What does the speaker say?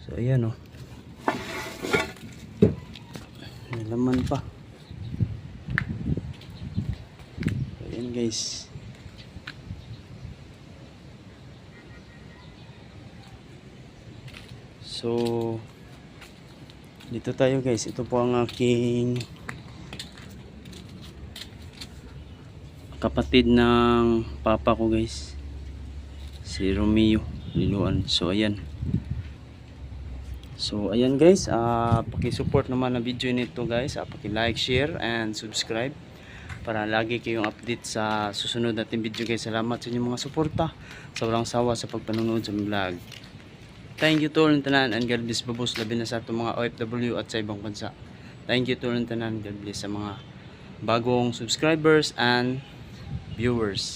So ayan, oh. May laman pa. So, ayan guys. So dito tayo guys. Ito po ang aking kapatid ng papa ko guys, si Romeo Liluan. So ayan. So ayan guys, paki-support naman ang video nito guys. Paki-like, share and subscribe para lagi kayong update sa susunod nating video guys. Salamat sa inyong mga suporta. Sobrang sawa sa pagpanonood sa vlog. Thank you to all tanan and God bless babos, labi na sa itong mga OFW at sa ibang bansa. Thank you to all tanan, God bless sa mga bagong subscribers and viewers.